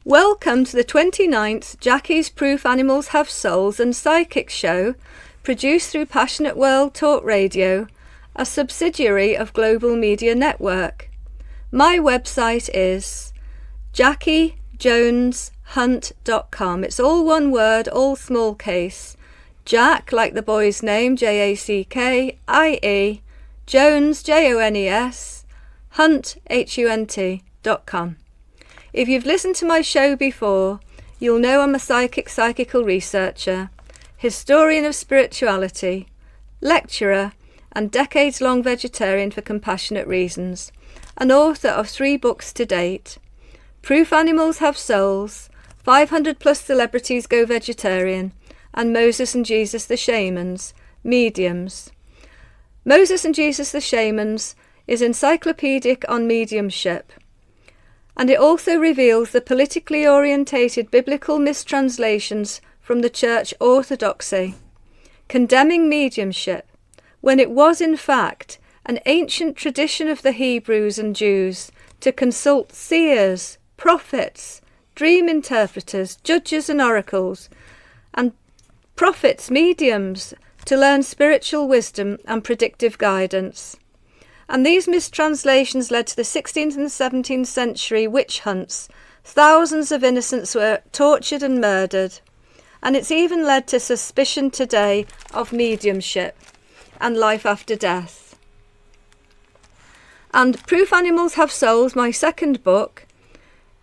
Welcome to the 29th Jackie's Proof Animals Have Souls and Psychic show, produced through Passionate World Talk Radio, a subsidiary of Global Media Network. My website is JackieJonesHunt.com. It's all one word, all small case. Jack, like the boy's name, Jack-I-E, Jones, Jones, Hunt, Hunt.com. If you've listened to my show before, you'll know I'm a psychical researcher, historian of spirituality, lecturer, and decades-long vegetarian for compassionate reasons, and author of 3 books to date: Proof Animals Have Souls, 500 plus celebrities go vegetarian, and Moses and Jesus the Shamans, mediums. Moses and Jesus the Shamans is encyclopedic on mediumship, and it also reveals the politically orientated biblical mistranslations from the church orthodoxy, condemning mediumship, when it was in fact an ancient tradition of the Hebrews and Jews to consult seers, prophets, dream interpreters, judges and oracles, and prophets, mediums, to learn spiritual wisdom and predictive guidance. And these mistranslations led to the 16th and 17th century witch hunts. Thousands of innocents were tortured and murdered. And it's even led to suspicion today of mediumship and life after death. And Proof Animals Have Souls, my second book,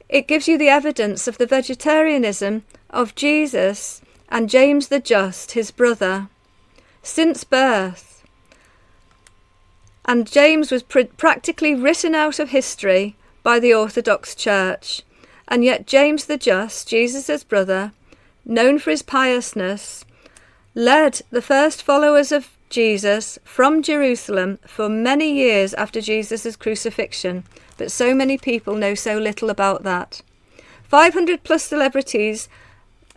it gives you the evidence of the vegetarianism of Jesus and James the Just, his brother, since birth. And James was practically written out of history by the Orthodox Church. And yet James the Just, Jesus' brother, known for his piousness, led the first followers of Jesus from Jerusalem for many years after Jesus' crucifixion. But so many people know so little about that. 500 plus celebrities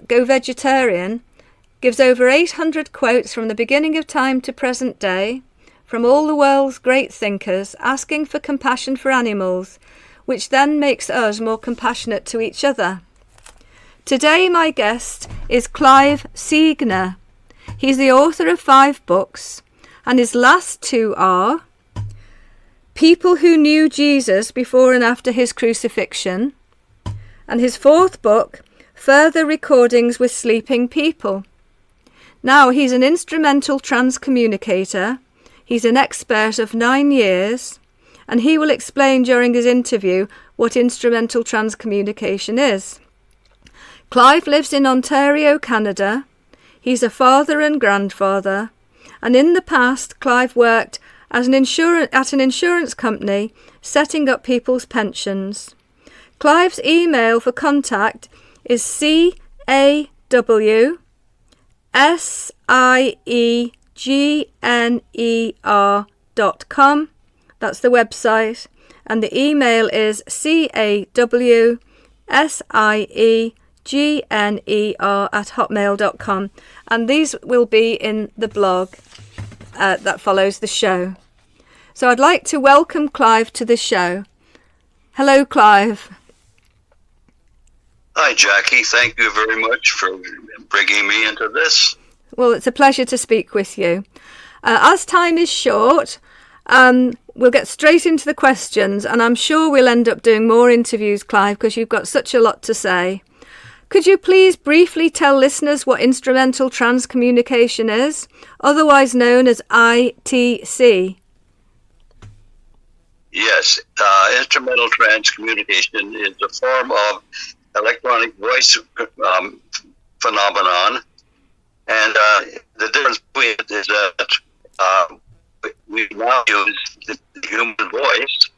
go vegetarian gives over 800 quotes from the beginning of time to present day, from all the world's great thinkers, asking for compassion for animals, which then makes us more compassionate to each other. Today my guest is Clive Siegner. He's the author of 5 books, and his last 2 are People Who Knew Jesus Before and After His Crucifixion, and his 4th book, Further Recordings with Sleeping People. Now, he's an instrumental transcommunicator. He's an expert of 9 years, and he will explain during his interview what instrumental transcommunication is. Clive lives in Ontario, Canada. He's a father and grandfather, and in the past Clive worked as at an insurance company setting up people's pensions. Clive's email for contact is cawsieGner.com. That's the website, and the email is cawsieGner@hotmail.com, and these will be in the blog that follows the show. So I'd like to welcome Clive to the show. Hello, Clive. Hi, Jackie. Thank you very much for bringing me into this. Well, it's a pleasure to speak with you. As time is short, we'll get straight into the questions, and I'm sure we'll end up doing more interviews, Clive, because you've got such a lot to say. Could you please briefly tell listeners what instrumental transcommunication is, otherwise known as ITC? Yes, instrumental transcommunication is a form of electronic voice phenomenon, and the difference between it is that we now use the human voice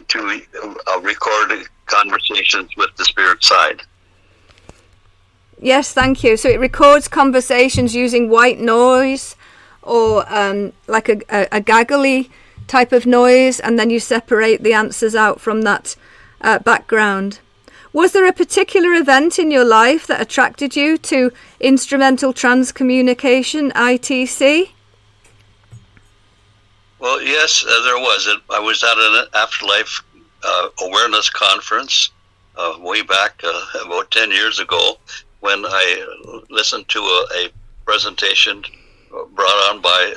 to record conversations with the spirit side. Yes, thank you. So it records conversations using white noise or like a gaggly type of noise, and then you separate the answers out from that background. Was there a particular event in your life that attracted you to instrumental transcommunication, ITC? Well, yes, there was. I was at an afterlife awareness conference, way back about 10 years ago when I listened to a presentation brought on by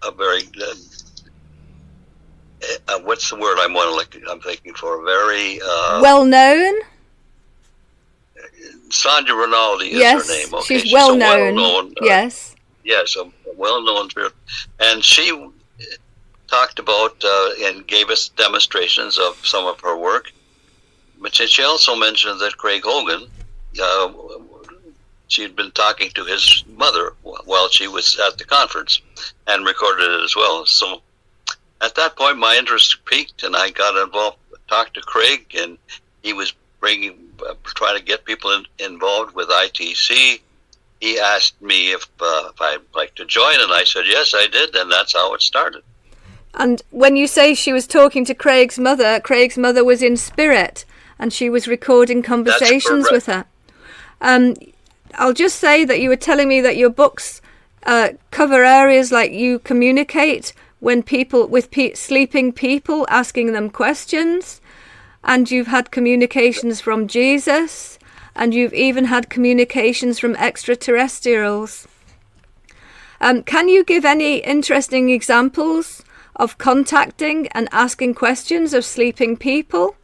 a very what's the word I'm thinking for? Very well known. Sandra Rinaldi is yes, her name. Okay, she's well known. Yes, a well-known spirit, and she talked about and gave us demonstrations of some of her work. But she also mentioned that Craig Hogan, she'd been talking to his mother while she was at the conference and recorded it as well. So at that point, my interest peaked, and I got involved, talked to Craig, and he was trying to get people involved with ITC. He asked me if I'd like to join, and I said yes, I did, and that's how it started. And when you say she was talking to Craig's mother was in spirit, and she was recording conversations with her. I'll just say that you were telling me that your books cover areas like you communicate with sleeping people, asking them questions, and you've had communications from Jesus, and you've even had communications from extraterrestrials. Can you give any interesting examples of contacting and asking questions of sleeping people?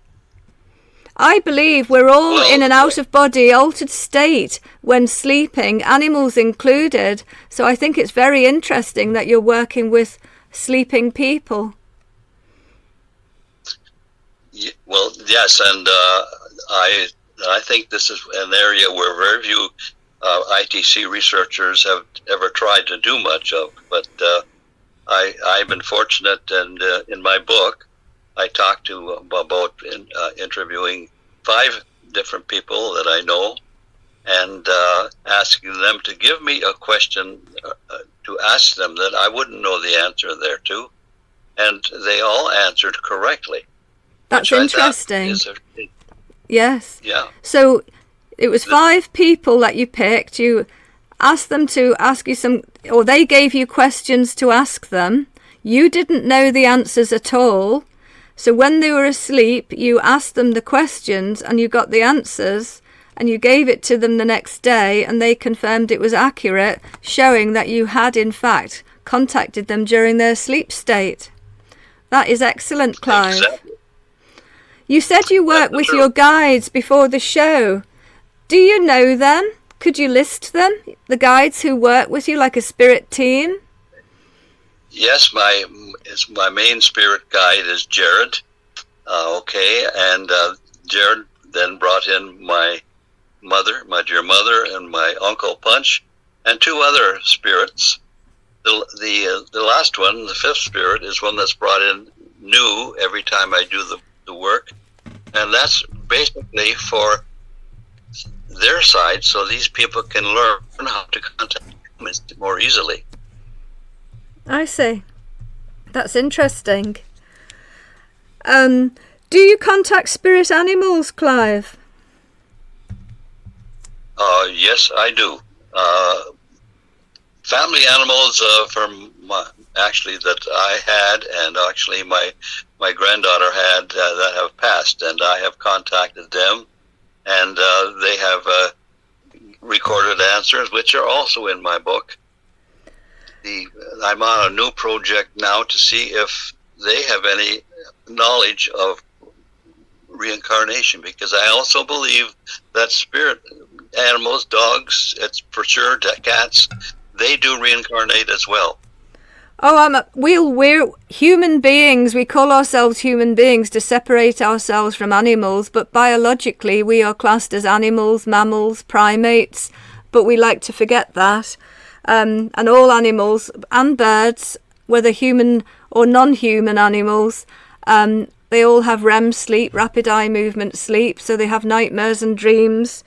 I believe we're all in an out-of-body altered state when sleeping, animals included, so I think it's very interesting that you're working with sleeping people. Well, yes, and I think this is an area where very few ITC researchers have ever tried to do much of, but I've been fortunate, and in my book, I talked to about interviewing 5 different people that I know, and asking them to give me a question to ask them that I wouldn't know the answer there to, and they all answered correctly. That's interesting. Yes. Yeah. So it was 5 people that you picked. You asked them to ask you or they gave you questions to ask them. You didn't know the answers at all. So when they were asleep, you asked them the questions and you got the answers, and you gave it to them the next day, and they confirmed it was accurate, showing that you had in fact contacted them during their sleep state. That is excellent, Clive. Exactly. You said you work with your guides before the show. Do you know them? Could you list them? The guides who work with you like a spirit team? Yes, my main spirit guide is Jared. And Jared then brought in my mother, my dear mother, and my uncle Punch, and 2 other spirits. The last one, the 5th spirit, is one that's brought in new every time I do the work, and that's basically for their side, so these people can learn how to contact humans more easily. I see. That's interesting. Do you contact spirit animals, Clive? Yes, I do. Family animals that I had, and actually my granddaughter had, that have passed, and I have contacted them, and they have recorded answers, which are also in my book. I'm on a new project now to see if they have any knowledge of reincarnation, because I also believe that spirit animals, dogs, it's for sure, cats, they do reincarnate as well. Oh, we're human beings. We call ourselves human beings to separate ourselves from animals, but biologically we are classed as animals, mammals, primates, but we like to forget that. And all animals and birds, whether human or non-human animals, they all have REM sleep, rapid eye movement sleep, so they have nightmares and dreams.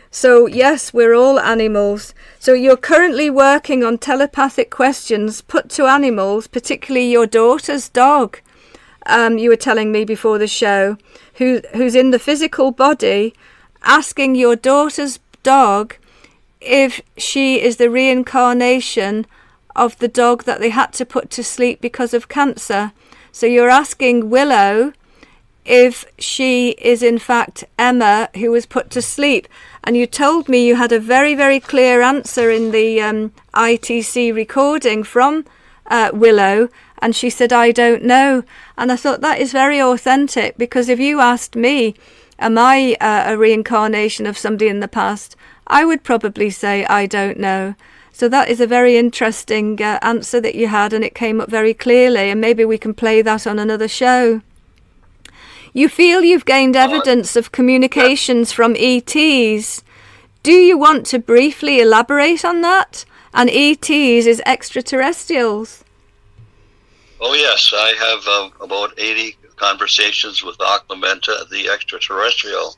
So yes, we're all animals. So you're currently working on telepathic questions put to animals, particularly your daughter's dog. You were telling me before the show, who's in the physical body, asking your daughter's dog if she is the reincarnation of the dog that they had to put to sleep because of cancer. So you're asking Willow if she is in fact Emma who was put to sleep. And you told me you had a very, very clear answer in the ITC recording from Willow, and she said, I don't know. And I thought that is very authentic, because if you asked me, am I a reincarnation of somebody in the past, I would probably say, I don't know. So that is a very interesting answer that you had, and it came up very clearly, and maybe we can play that on another show. You feel you've gained evidence of communications from ETs. Do you want to briefly elaborate on that? And ETs is extraterrestrials. Oh, yes. I have about 80 conversations with Oclamenta, the extra-terrestrial.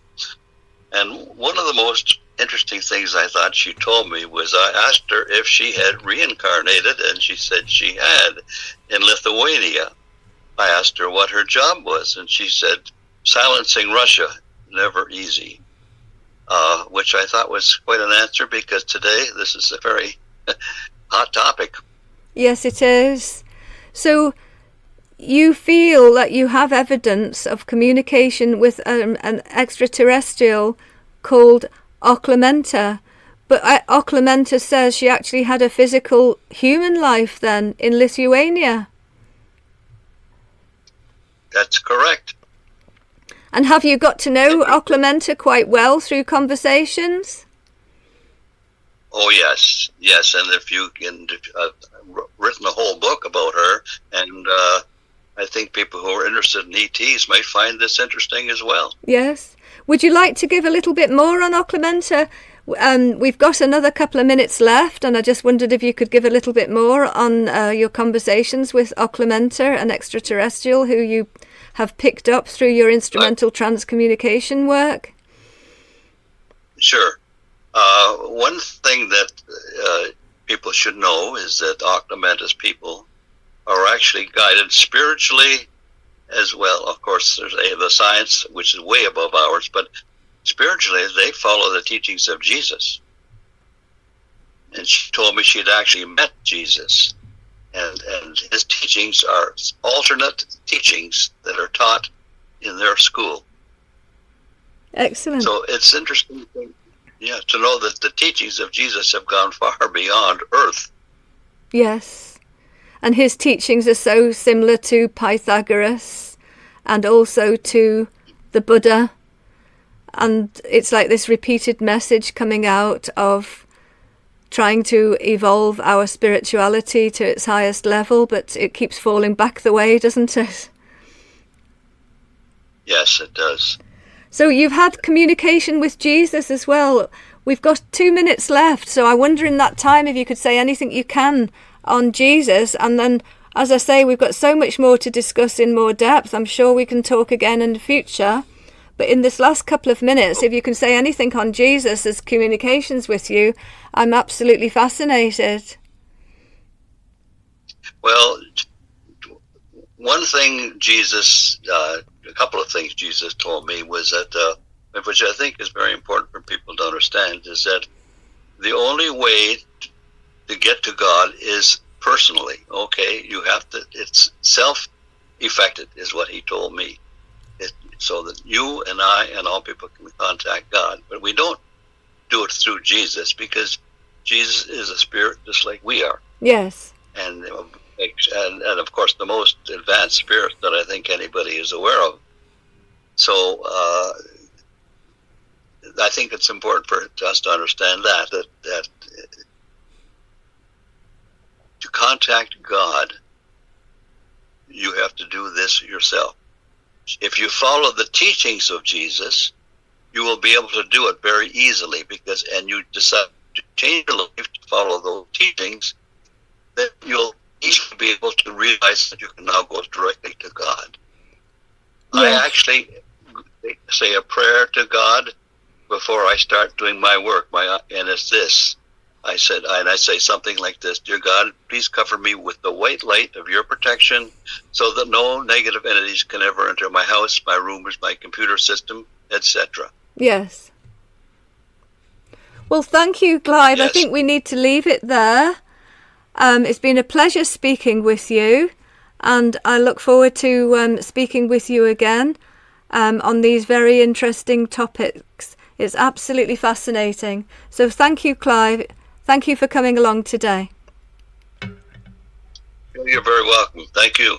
And one of the most interesting things I thought she told me was, I asked her if she had reincarnated, and she said she had in Lithuania. I asked her what her job was, and she said, silencing Russia, never easy, which I thought was quite an answer, because today this is a very hot topic. Yes, it is. So you feel that you have evidence of communication with an extraterrestrial called Oclamenta, but Oclamenta says she actually had a physical human life then in Lithuania. That's correct. And have you got to know Oclamenta quite well through conversations? Oh, yes. Yes, and if you can, written a whole book about her, and I think people who are interested in ETs might find this interesting as well. Yes. Would you like to give a little bit more on Oclamenta? We've got another couple of minutes left, and I just wondered if you could give a little bit more on your conversations with Oclamenta, an extraterrestrial who you have picked up through your instrumental TransCommunication work. Sure. One thing that people should know is that Oclamenta's people are actually guided spiritually as well. Of course, there's the science, which is way above ours, but spiritually, they follow the teachings of Jesus. And she told me she'd actually met Jesus. And his teachings are alternate teachings that are taught in their school. Excellent. So it's interesting to know that the teachings of Jesus have gone far beyond Earth. Yes. And his teachings are so similar to Pythagoras and also to the Buddha. And it's like this repeated message coming out of trying to evolve our spirituality to its highest level, but it keeps falling back the way, doesn't it? Yes, it does. So you've had communication with Jesus as well. We've got 2 minutes left, so I wonder in that time if you could say anything you can on Jesus, and then, as I say, we've got so much more to discuss in more depth. I'm sure we can talk again in the future. But in this last couple of minutes, if you can say anything on Jesus as communications with you, I'm absolutely fascinated. Well, one thing Jesus, a couple of things Jesus told me was that, which I think is very important for people to understand, is that the only way to get to God is personally, okay? You have to, it's self-effected is what he told me. So that you and I and all people can contact God. But we don't do it through Jesus, because Jesus is a spirit just like we are. Yes. And of course, the most advanced spirit that I think anybody is aware of. So I think it's important for us to understand that to contact God, you have to do this yourself. If you follow the teachings of Jesus, you will be able to do it very easily, and you decide to change your life to follow those teachings, then you'll easily be able to realize that you can now go directly to God. Yeah. I actually say a prayer to God before I start doing my work, and it's this. I say something like this: Dear God, please cover me with the white light of your protection so that no negative entities can ever enter my house, my rooms, my computer system, etc. Yes. Well, thank you, Clive. Yes. I think we need to leave it there. It's been a pleasure speaking with you, and I look forward to speaking with you again. on these very interesting topics. It's absolutely fascinating. So thank you, Clive. Thank you for coming along today. You're very welcome. Thank you.